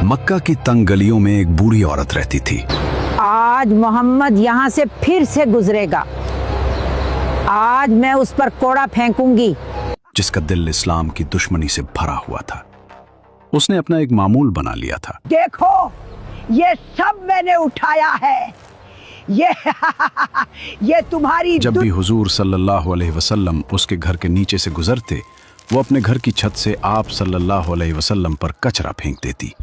मक्का की तंग गलियों में एक बूढ़ी औरत रहती थी। आज मोहम्मद यहाँ से फिर से गुजरेगा, आज मैं उस पर कोड़ा फेंकूंगी। जिसका दिल इस्लाम की दुश्मनी से भरा हुआ था। उसने अपना एक मामूल बना लिया था। देखो, ये सब मैंने उठाया है, ये तुम्हारी। जब भी हुजूर सल्लल्लाहु अलैहि वसल्लम उसके घर के नीचे से गुजरते, वो अपने घर की छत से आप सल्लल्लाहु अलैहि वसल्लम पर कचरा फेंक देती।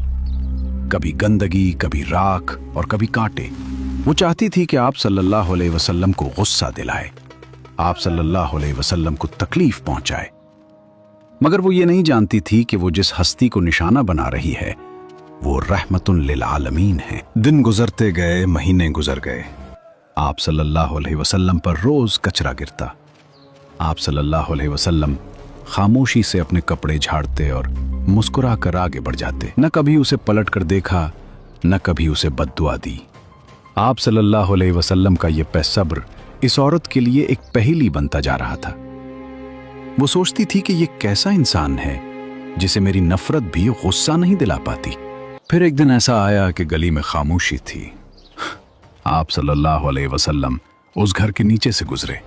कभी गंदगी, कभी राख और कभी कांटे। वो चाहती थी कि आप सल्लल्लाहु अलैहि वसल्लम को गुस्सा दिलाए, आप सल्लल्लाहु अलैहि वसल्लम को तकलीफ पहुंचाए। मगर वो ये नहीं जानती थी कि वो जिस हस्ती को निशाना बना रही है वो रहमतुन लिल आलमीन है। दिन गुजरते गए, महीने गुजर गए। आप सल्लल्लाहु अलैहि वसल्लम पर रोज कचरा गिरता। आप सल्लल्लाहु अलैहि वसल्लम खामोशी से अपने कपड़े झाड़ते और मुस्कुरा कर आगे बढ़ जाते। न कभी उसे पलट कर देखा, न कभी उसे बद्दुआ दी। आप सल्लल्लाहु अलैहि वसल्लम का ये पैसब्र इस औरत के लिए एक पहेली बनता जा रहा था। वो सोचती थी कि ये कैसा इंसान है जिसे मेरी नफरत भी गुस्सा नहीं दिला पाती। फिर एक दिन ऐसा आया कि गली में खामोशी थी। आप सल्लल्लाहु अलैहि वसल्लम उस घर के नीचे से गुजरे,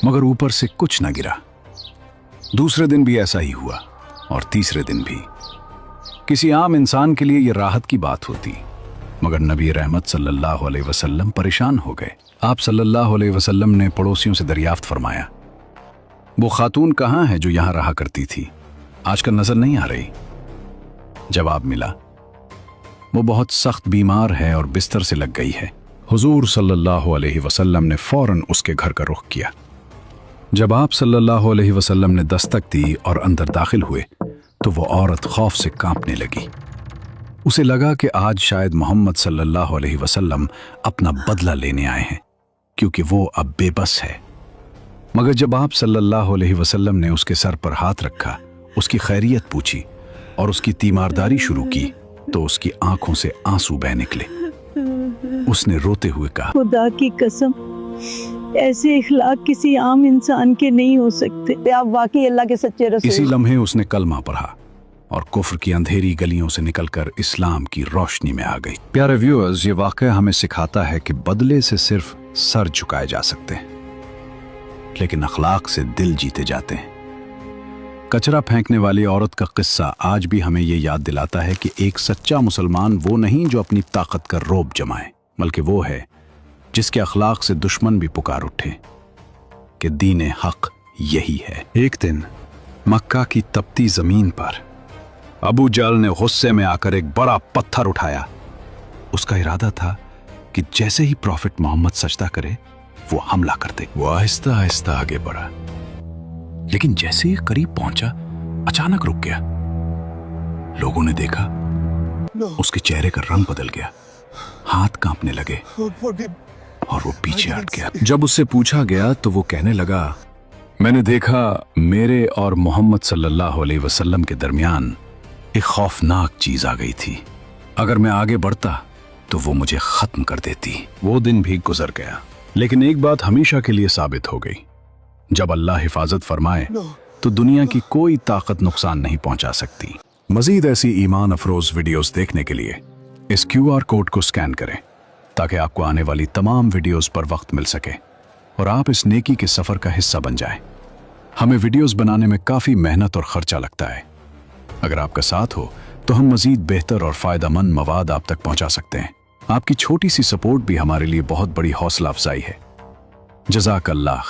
मगर ऊपर से कुछ न गिरा। दूसरे दिन भी ऐसा ही हुआ और तीसरे दिन भी। किसी आम इंसान के लिए यह राहत की बात होती, मगर नबी रहमत सल्लल्लाहु अलैहि वसल्लम परेशान हो गए। आप सल्लल्लाहु अलैहि वसल्लम ने पड़ोसियों से दरियाफ्त फरमाया, वो खातून कहाँ है जो यहां रहा करती थी, आजकल नजर नहीं आ रही। जवाब मिला, वो बहुत सख्त बीमार है और बिस्तर से लग गई है। हुजूर सल्लल्लाहु अलैहि वसल्लम ने फौरन उसके घर का रुख किया। जब आप सल्लल्लाहु अलैहि वसल्लम ने दस्तक दी और अंदर दाखिल हुए तो वो औरत खौफ से कांपने लगी। उसे लगा कि आज शायद मोहम्मद सल्लल्लाहु अलैहि वसल्लम अपना बदला लेने आए हैं, क्योंकि वो अब बेबस है। मगर जब आप सल्लल्लाहु अलैहि वसल्लम ने उसके सर पर हाथ रखा, उसकी खैरियत पूछी और उसकी तीमारदारी शुरू की तो उसकी आंखों से आंसू बह निकले। उसने रोते हुए कहा, खुदा की कसम, ऐसे इखलाक किसी आम इंसान के नहीं हो सकते। आप वाकई अल्लाह के सच्चे रसूल। इसी लम्हे उसने कलमा पढ़ा और कुफ्र की अंधेरी गलियों से निकलकर इस्लाम की रोशनी में आ गई। प्यारे व्यूअर्स, ये वाक़या हमें सिखाता है कि बदले से सिर्फ सर झुकाए जा सकते हैं, लेकिन अखलाक से दिल जीते जाते हैं। कचरा फेंकने वाली औरत का किस्सा आज भी हमें ये याद दिलाता है कि एक सच्चा मुसलमान वो नहीं जो अपनी ताकत का रोब जमाए, बल्कि वो है जिसके अखलाक से दुश्मन भी पुकार उठे कि दीन हक यही है। एक दिन मक्का की तपती जमीन पर अबू जहल ने गुस्से में आकर एक बड़ा पत्थर उठाया। उसका इरादा था कि जैसे ही प्रॉफिट मोहम्मद सजदा करे वो हमला कर दे। वो आहिस्ता आहिस्ता आगे बढ़ा, लेकिन जैसे ही करीब पहुंचा अचानक रुक गया। लोगों ने देखा उसके चेहरे का रंग बदल गया, हाथ कांपने लगे और वो पीछे हट गया। जब उससे पूछा गया तो वो कहने लगा, मैंने देखा मेरे और मोहम्मद सल्लल्लाहु अलैहि वसल्लम के दरमियान एक खौफनाक चीज आ गई थी। अगर मैं आगे बढ़ता तो वो मुझे खत्म कर देती। वो दिन भी गुजर गया, लेकिन एक बात हमेशा के लिए साबित हो गई, जब अल्लाह हिफाजत फरमाए तो दुनिया की कोई ताकत नुकसान नहीं पहुंचा सकती। मजीद ऐसी ईमान अफरोज वीडियोस देखने के लिए इस QR कोड को स्कैन करें ताकि आपको आने वाली तमाम वीडियोस पर वक्त मिल सके और आप इस नेकी के सफर का हिस्सा बन जाएं। हमें वीडियोस बनाने में काफी मेहनत और खर्चा लगता है। अगर आपका साथ हो तो हम मजीद बेहतर और फायदेमंद मवाद आप तक पहुंचा सकते हैं। आपकी छोटी सी सपोर्ट भी हमारे लिए बहुत बड़ी हौसला अफजाई है। जज़ाकल्लाह।